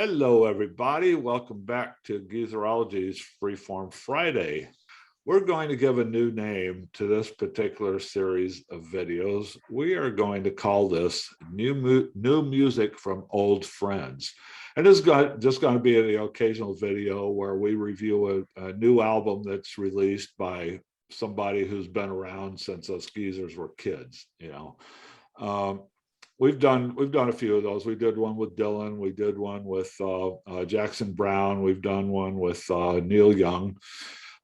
Hello, everybody. Welcome back to Geezerology's Freeform Friday. We're going to give a new name to this particular series of videos. We are going to call this New Music from Old Friends. And this is just going to be the occasional video where we review a new album that's released by somebody who's been around since us geezers were kids, We've done a few of those. We did one with Dylan. We did one with Jackson Browne. We've done one with Neil Young.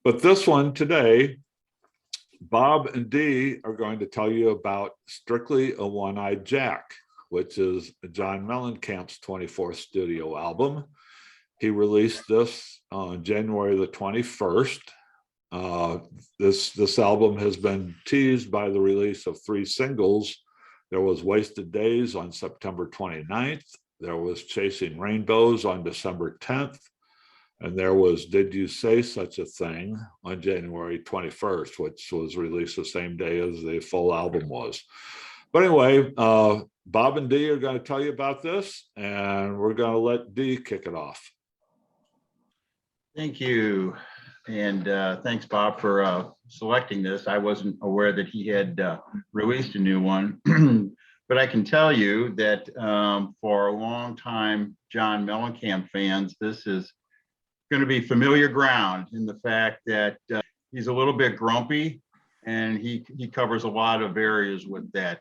But this one today, Bob and Dee are going to tell you about Strictly a One-Eyed Jack, which is John Mellencamp's 24th studio album. He released this on January the 21st. This album has been teased by the release of 3 singles. There was Wasted Days on September 29th. There was Chasing Rainbows on December 10th. And there was Did You Say Such a Thing on January 21st, which was released the same day as the full album was. But anyway, Bob and Dee are going to tell you about this, and we're going to let Dee kick it off. Thank you. And thanks, Bob, for selecting this. I wasn't aware that he had released a new one, but I can tell you that for a long time John Mellencamp fans, this is going to be familiar ground in the fact that he's a little bit grumpy, and he covers a lot of areas with that.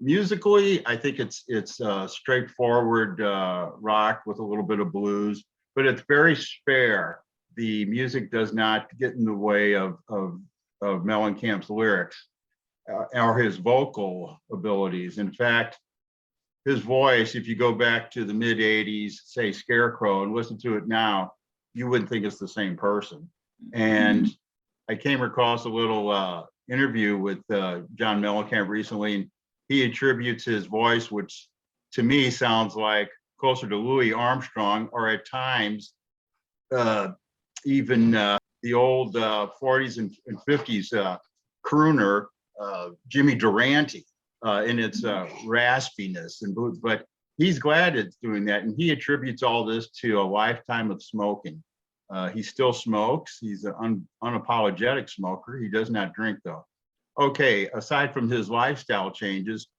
Musically, I think it's straightforward rock with a little bit of blues, but it's very spare. The music does not get in the way of Mellencamp's lyrics or his vocal abilities. In fact, his voice, if you go back to the mid 80s, say Scarecrow, and listen to it now, you wouldn't think it's the same person. And I came across a little interview with John Mellencamp recently, and he attributes his voice, which to me sounds like closer to Louis Armstrong, or at times, even the old 40s and 50s crooner Jimmy Durante in its raspiness, but he's glad it's doing that, and he attributes all this to a lifetime of smoking. He still smokes. He's an unapologetic smoker. He does not drink, though. Okay, aside from his lifestyle changes,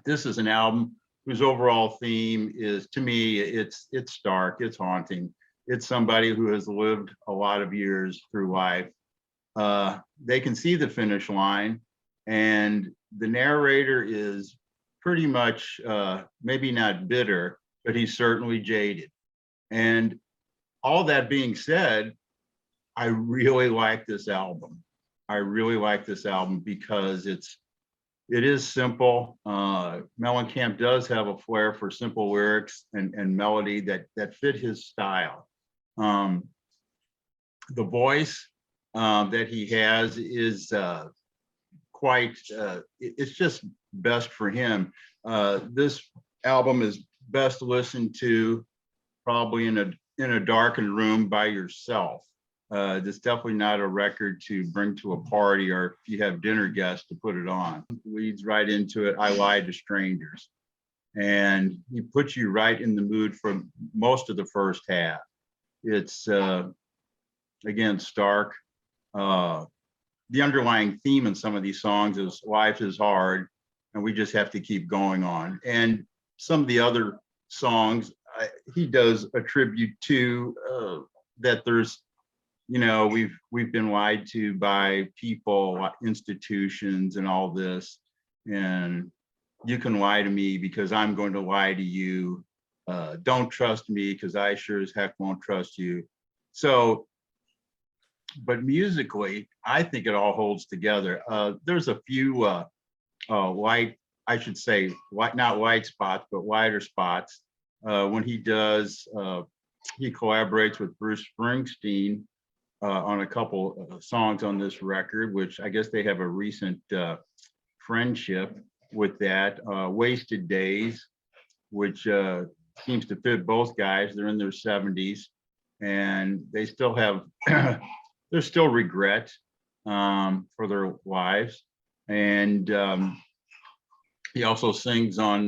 this is an album whose overall theme is, to me, it's stark, it's haunting. It's somebody who has lived a lot of years through life. They can see the finish line, and the narrator is pretty much, maybe not bitter, but he's certainly jaded. And all that being said, I really like this album. I really like this album because it is simple. Mellencamp does have a flair for simple lyrics and melody that fit his style. The voice that he has is quite, it's just best for him. This album is best listened to probably in a darkened room by yourself. It's definitely not a record to bring to a party, or if you have dinner guests, to put it on. It leads right into it. I Lied to Strangers. And he puts you right in the mood for most of the first half. It's, again, stark. The underlying theme in some of these songs is life is hard, and we just have to keep going on. And some of the other songs, he does attribute to that there's, we've been lied to by people, institutions, and all this. And you can lie to me because I'm going to lie to you. Don't trust me because I sure as heck won't trust you. So, but musically, I think it all holds together. There's a few light, I should say, not white spots, but wider spots. When he does, he collaborates with Bruce Springsteen on a couple songs on this record, which I guess they have a recent friendship with that. Wasted Days, which seems to fit both guys. They're in their 70s, and they still have, there's still regret for their lives. And he also sings on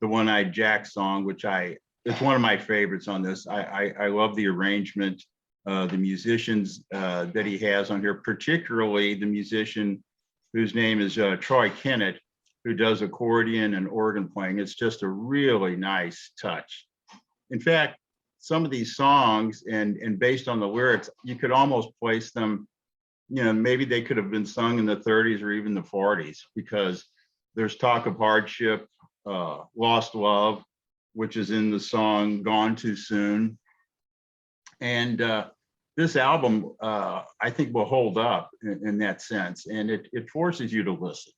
the One-Eyed Jack song, which it's one of my favorites on this. I love the arrangement, the musicians that he has on here, particularly the musician whose name is Troye Kinnett, who does accordion and organ playing. It's just a really nice touch. In fact, some of these songs, and based on the lyrics, you could almost place them, maybe they could have been sung in the 30s or even the 40s, because there's talk of hardship, lost love, which is in the song Gone Too Soon. And this album, I think, will hold up in that sense. And it forces you to listen.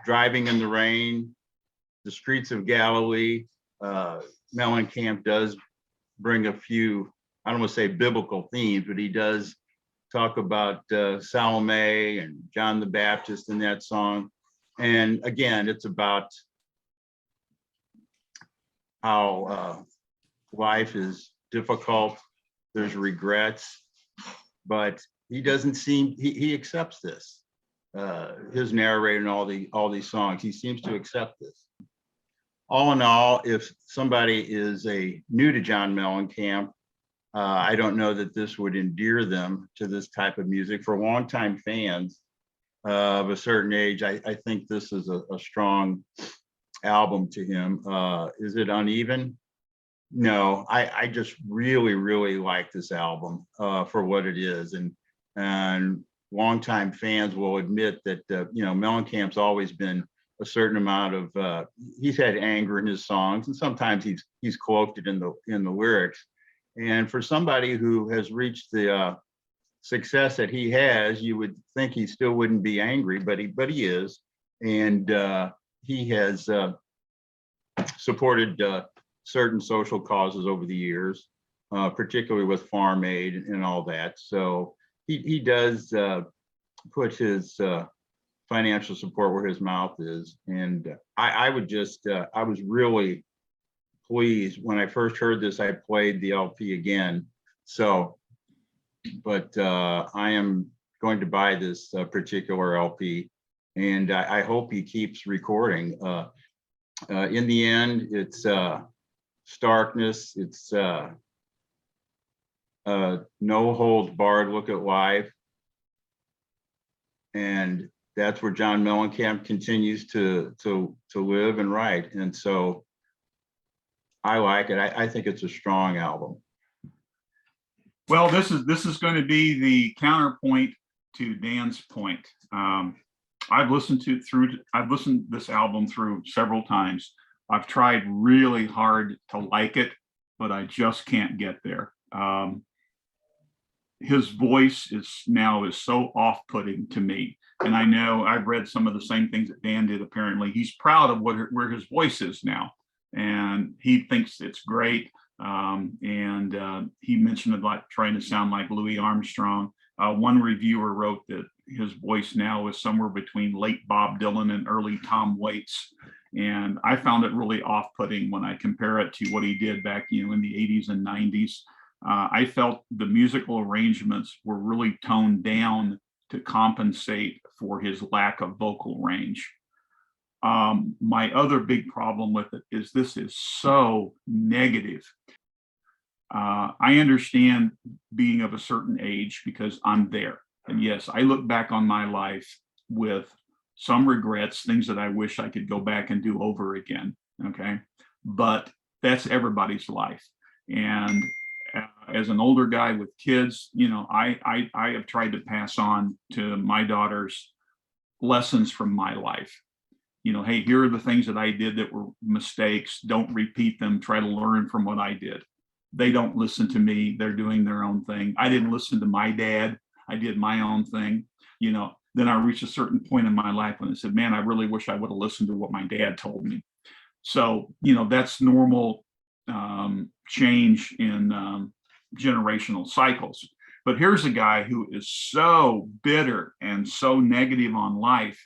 Driving in the Rain, The Streets of Galilee, Mellencamp does bring a few, I don't want to say biblical themes, but he does talk about Salome and John the Baptist in that song. And again, it's about how life is difficult, there's regrets, but he doesn't seem, he accepts this. His narrator in all these songs, he seems to accept this. All in all, if somebody is new to John Mellencamp, I don't know that this would endear them to this type of music. For longtime fans of a certain age, I think this is a strong album to him. Is it uneven? No, I just really, really like this album for what it is. And longtime fans will admit that, Mellencamp's always been a certain amount of, he's had anger in his songs, and sometimes he's cloaked it in the lyrics. And for somebody who has reached the success that he has, you would think he still wouldn't be angry, but he is. And he has supported certain social causes over the years, particularly with Farm Aid and all that. So he does put his financial support where his mouth is. And I was really pleased when I first heard this. I played the LP again. So, but I am going to buy this particular LP, and I hope he keeps recording. In the end, it's starkness, it's no holds barred look at life. And that's where John Mellencamp continues to live and write. And so I like it. I think it's a strong album. Well, this is going to be the counterpoint to Dan's point. I've listened to this album through several times. I've tried really hard to like it, but I just can't get there. His voice is so off-putting to me. And I know I've read some of the same things that Dan did. Apparently, he's proud of where his voice is now, and he thinks it's great. He mentioned about trying to sound like Louis Armstrong. One reviewer wrote that his voice now is somewhere between late Bob Dylan and early Tom Waits. And I found it really off-putting when I compare it to what he did back, in the 80s and 90s. I felt the musical arrangements were really toned down to compensate for his lack of vocal range. My other big problem with it is this is so negative. I understand being of a certain age because I'm there. And yes, I look back on my life with some regrets, things that I wish I could go back and do over again. Okay. But that's everybody's life. And as an older guy with kids, I have tried to pass on to my daughters lessons from my life. Hey, here are the things that I did that were mistakes. Don't repeat them. Try to learn from what I did. They don't listen to me. They're doing their own thing. I didn't listen to my dad. I did my own thing. Then I reached a certain point in my life when I said, man, I really wish I would have listened to what my dad told me. So, that's normal change in generational cycles. But here's a guy who is so bitter and so negative on life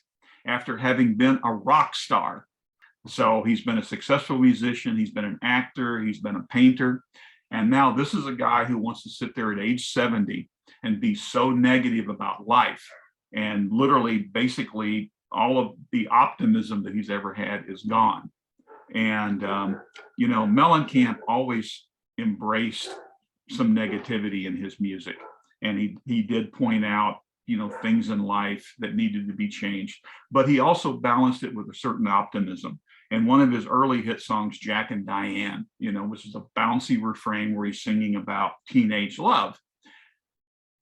after having been a rock star. So he's been a successful musician, he's been an actor, he's been a painter. And now this is a guy who wants to sit there at age 70 and be so negative about life. And literally, basically, all of the optimism that he's ever had is gone. And, you know, Mellencamp always embraced some negativity in his music. And he did point out, you know, things in life that needed to be changed, but he also balanced it with a certain optimism. And one of his early hit songs, Jack and Diane, you know, which is a bouncy refrain where he's singing about teenage love,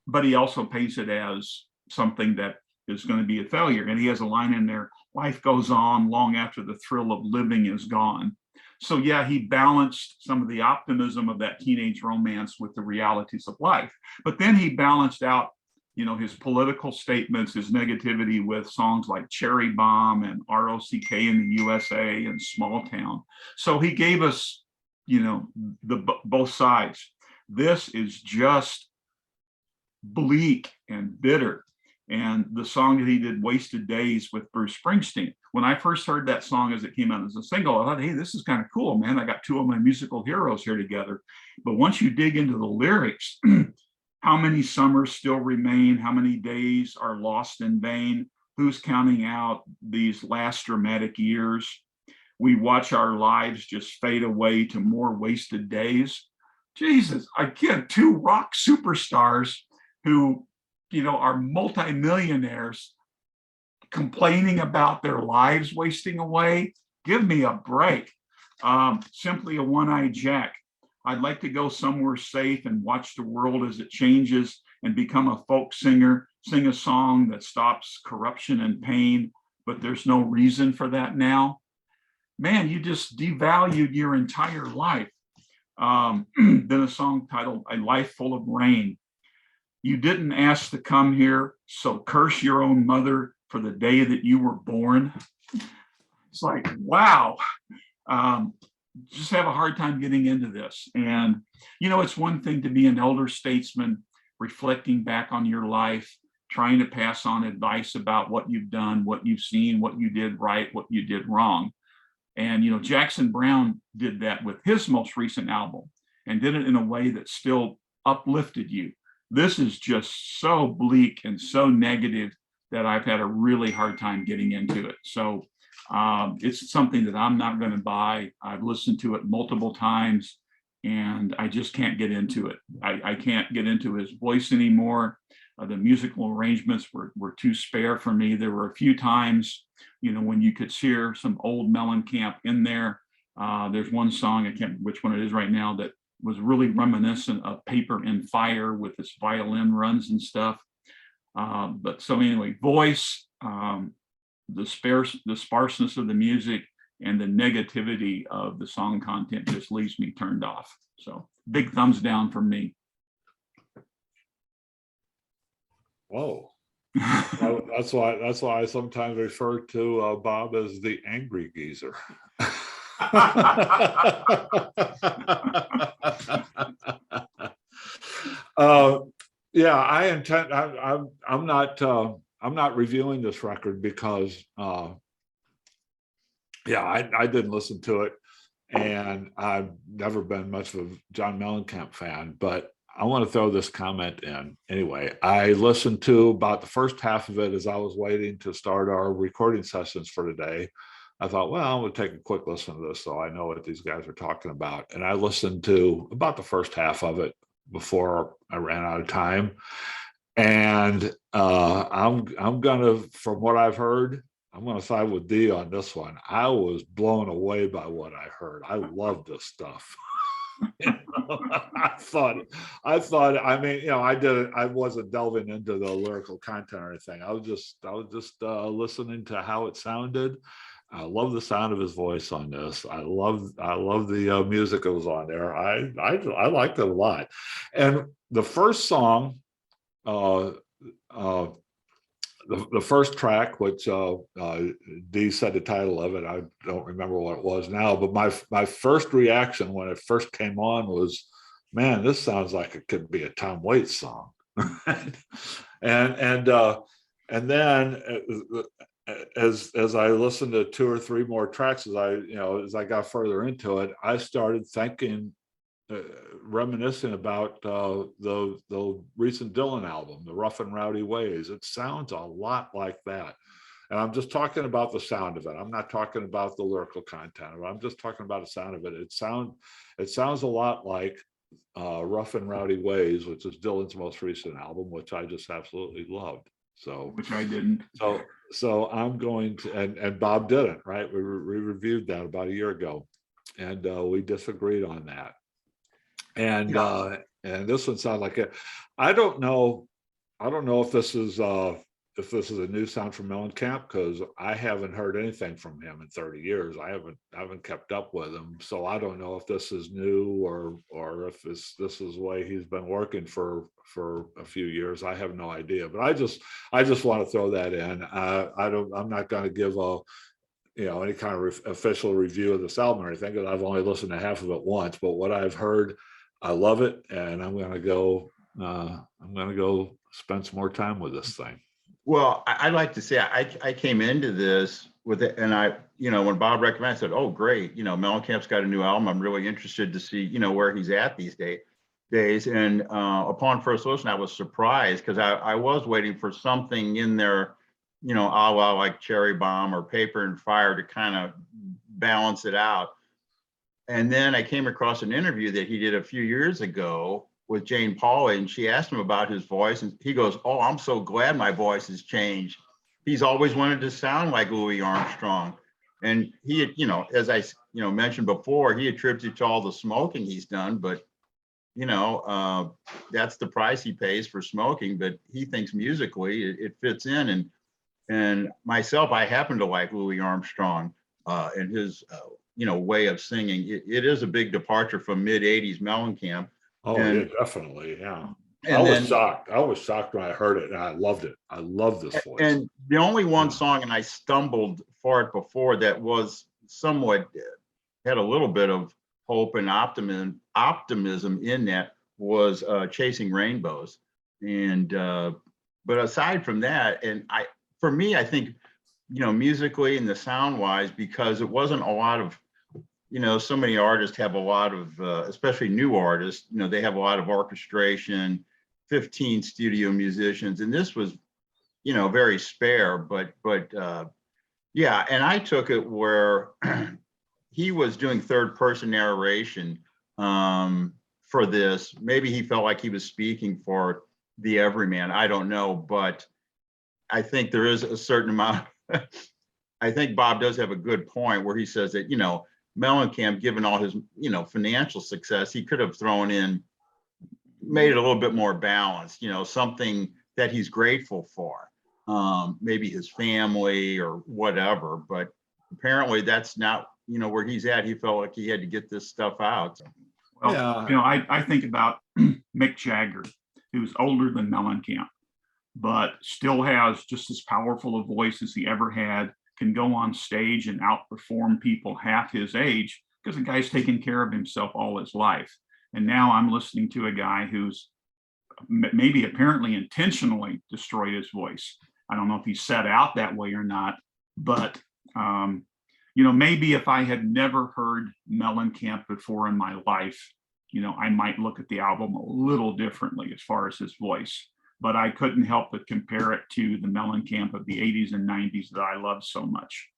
but he also paints it as something that is going to be a failure. And he has a line in there, life goes on long after the thrill of living is gone. So yeah, he balanced some of the optimism of that teenage romance with the realities of life. But then he balanced out, you know, his political statements, his negativity with songs like Cherry Bomb and ROCK in the USA and Small Town. So he gave us, you know, both sides. This is just bleak and bitter. And the song that he did, Wasted Days, with Bruce Springsteen, when I first heard that song as it came out as a single, I thought, hey, this is kind of cool, man. I got two of my musical heroes here together. But once you dig into the lyrics, how many summers still remain? How many days are lost in vain? Who's counting out these last dramatic years? We watch our lives just fade away to more wasted days. Jesus, again, two rock superstars who, you know, are multimillionaires complaining about their lives wasting away. Give me a break. Simply a one-eyed Jack. I'd like to go somewhere safe and watch the world as it changes and become a folk singer, sing a song that stops corruption and pain, but there's no reason for that now. Man, you just devalued your entire life. Then a song titled A Life Full of Rain. You didn't ask to come here, so curse your own mother for the day that you were born. It's like, wow. Just have a hard time getting into this. And, you know, it's one thing to be an elder statesman, reflecting back on your life, trying to pass on advice about what you've done, what you've seen, what you did right, what you did wrong. And, you know, Jackson Browne did that with his most recent album and did it in a way that still uplifted you. This is just so bleak and so negative that I've had a really hard time getting into it. So it's something that I'm not going to buy. I've listened to it multiple times and I just can't get into it. I can't get into his voice anymore. The musical arrangements were too spare for me. There were a few times, you know, when you could hear some old Mellencamp in there. There's one song, I can't remember which one it is right now, that was really reminiscent of Paper and Fire with its violin runs and stuff. But so anyway, voice, the sparseness of the music and the negativity of the song content just leaves me turned off. So big thumbs down from me. Whoa. That's why I sometimes refer to Bob as the angry geezer. Yeah, I'm not reviewing this record because yeah, I didn't listen to it, and I've never been much of a John Mellencamp fan, but I want to throw this comment in anyway. I listened to about the first half of it as I was waiting to start our recording sessions for today. I thought, well, I'm going to take a quick listen to this so I know what these guys are talking about. And I listened to about the first half of it before I ran out of time. And I'm going to, from what I've heard, I'm going to side with Dee on this one. I was blown away by what I heard. I love this stuff. You know, I mean, you know, I wasn't delving into the lyrical content or anything. I was just listening to how it sounded. I love the sound of his voice on this. I love the music that was on there. I liked it a lot. And the first song, the first track, which Dee said the title of it, I don't remember what it was now, but my first reaction when it first came on was, man, this sounds like it could be a Tom Waits song. and then as I listened to two or three more tracks, as I got further into it, I started thinking, reminiscing about the recent Dylan album, The Rough and Rowdy Ways. It sounds a lot like that. And I'm just talking about the sound of it. I'm not talking about the lyrical content of it. I'm just talking about the sound of it. It sounds a lot like Rough and Rowdy Ways, which is Dylan's most recent album, which I just absolutely loved. So, which I didn't. So I'm going to, and Bob didn't, right? We reviewed that about a year ago, and we disagreed on that. And and this one sounded like it. I don't know if this is a new sound from Mellencamp, because I haven't heard anything from him in 30 years. I haven't kept up with him, so I don't know if this is new or if this is the way he's been working for a few years. I have no idea, but I just want to throw that in. I'm not going to give any kind of official review of this album or anything, because I've only listened to half of it once. But what I've heard, I love it, and I'm going to go spend some more time with this thing. Well, I'd like to say I came into this with it, and when Bob recommended, I said, "Oh, great! Mellencamp's got a new album. I'm really interested to see, where he's at these days." And upon first listen, I was surprised, because I was waiting for something in there, a la like Cherry Bomb or Paper and Fire to kind of balance it out. And then I came across an interview that he did a few years ago with Jane Pauley, and she asked him about his voice, and he goes, "Oh, I'm so glad my voice has changed. He's always wanted to sound like Louis Armstrong." And he had, as I mentioned before, he attributed to all the smoking he's done, but that's the price he pays for smoking. But he thinks musically it fits in. And myself, I happen to like Louis Armstrong and his way of singing. It is a big departure from mid-'80s Mellencamp. Oh, yeah, definitely. Yeah. I was shocked when I heard it, and I loved it. I love this voice. And the only one song, and I stumbled for it before, that was somewhat, had a little bit of hope and optimism in that, was Chasing Rainbows. And but aside from that, and for me, I think, musically and the sound wise, because it wasn't a lot of, so many artists have a lot of, especially new artists, they have a lot of orchestration, 15 studio musicians, and this was, very spare, but yeah. And I took it where he was doing third person narration for this. Maybe he felt like he was speaking for the everyman. I don't know, but I think there is a certain amount. I think Bob does have a good point where he says that, Mellencamp, given all his, financial success, he could have made it a little bit more balanced, something that he's grateful for, maybe his family or whatever. But apparently that's not, where he's at. He felt like he had to get this stuff out. Well, I think about Mick Jagger, who's older than Mellencamp, but still has just as powerful a voice as he ever had, can go on stage and outperform people half his age, because the guy's taken care of himself all his life. And now I'm listening to a guy who's maybe apparently intentionally destroyed his voice. I don't know if he set out that way or not, but maybe if I had never heard Mellencamp before in my life, I might look at the album a little differently as far as his voice. But I couldn't help but compare it to the Mellencamp of the 80s and 90s that I loved so much.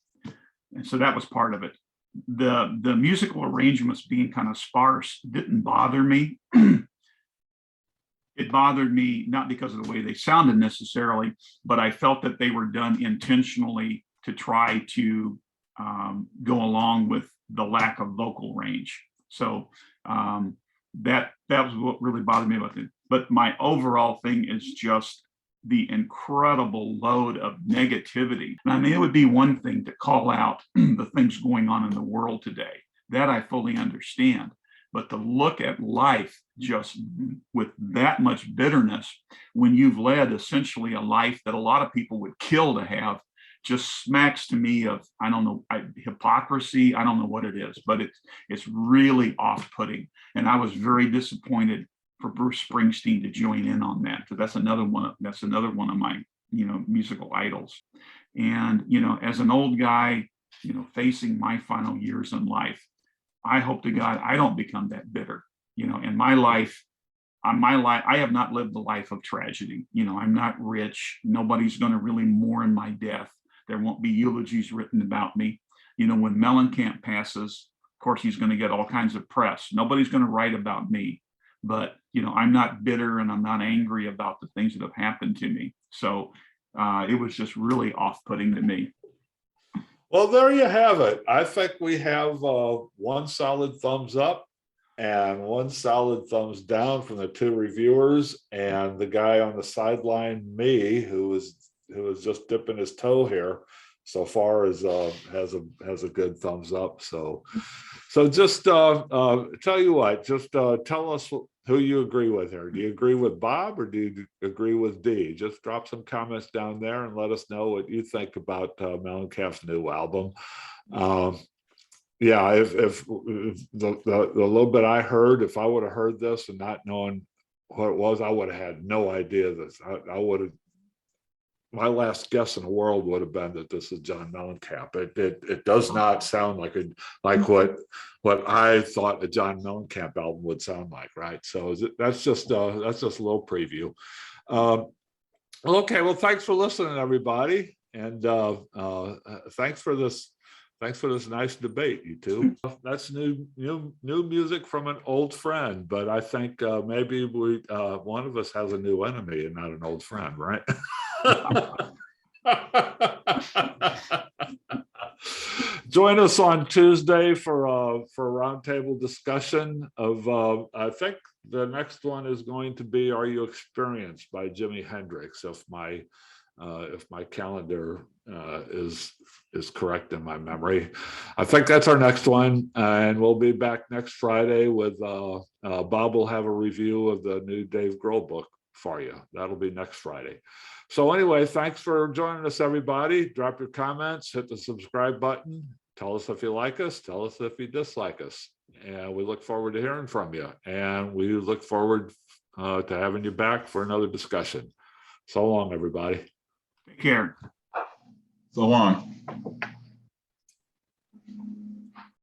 And so that was part of it. The musical arrangements being kind of sparse didn't bother me. It bothered me not because of the way they sounded necessarily, but I felt that they were done intentionally to try to go along with the lack of vocal range. So that was what really bothered me about it. But my overall thing is just the incredible load of negativity. And I mean, it would be one thing to call out the things going on in the world today. That I fully understand. But to look at life just with that much bitterness, when you've led essentially a life that a lot of people would kill to have, just smacks to me of, I don't know, hypocrisy. I don't know what it is, but it's really off-putting. And I was very disappointed for Bruce Springsteen to join in on that, because that's another one of my musical idols. And as an old guy, facing my final years in life, I hope to God I don't become that bitter. In my life, I have not lived a life of tragedy. I'm not rich. Nobody's going to really mourn my death There won't be eulogies written about me. You know, when Mellencamp passes, of course, he's going to get all kinds of press. Nobody's going to write about me, but, you know, I'm not bitter and I'm not angry about the things that have happened to me. So it was just really off-putting to me. Well, there you have it. I think we have one solid thumbs up and one solid thumbs down from the two reviewers, and the guy on the sideline, me, who was just dipping his toe here, so far as has a good thumbs up. So just tell you what, just tell us who you agree with here. Do you agree with Bob or do you agree with Dee? Just drop some comments down there and let us know what you think about Mellencamp's new album. Yeah, if the little bit I heard, if I would have heard this and not knowing what it was, I would have had no idea that I would have. My last guess in the world would have been that this is John Mellencamp. It does not sound like what I thought a John Mellencamp album would sound like, right? So that's just a little preview. Okay, well, thanks for listening, everybody, and thanks for this nice debate, you two. That's new music from an old friend, but I think maybe one of us has a new enemy and not an old friend, right? Join us on Tuesday for a roundtable discussion of I think the next one is going to be "Are You Experienced" by Jimi Hendrix, if my calendar is correct in my memory. I think that's our next one, and we'll be back next Friday with Bob will have a review of the new Dave Grohl book for you. That'll be next Friday. So anyway, thanks for joining us, everybody. Drop your comments, hit the subscribe button. Tell us if you like us, tell us if you dislike us. And we look forward to hearing from you. And we look forward to having you back for another discussion. So long, everybody. Take care. So long.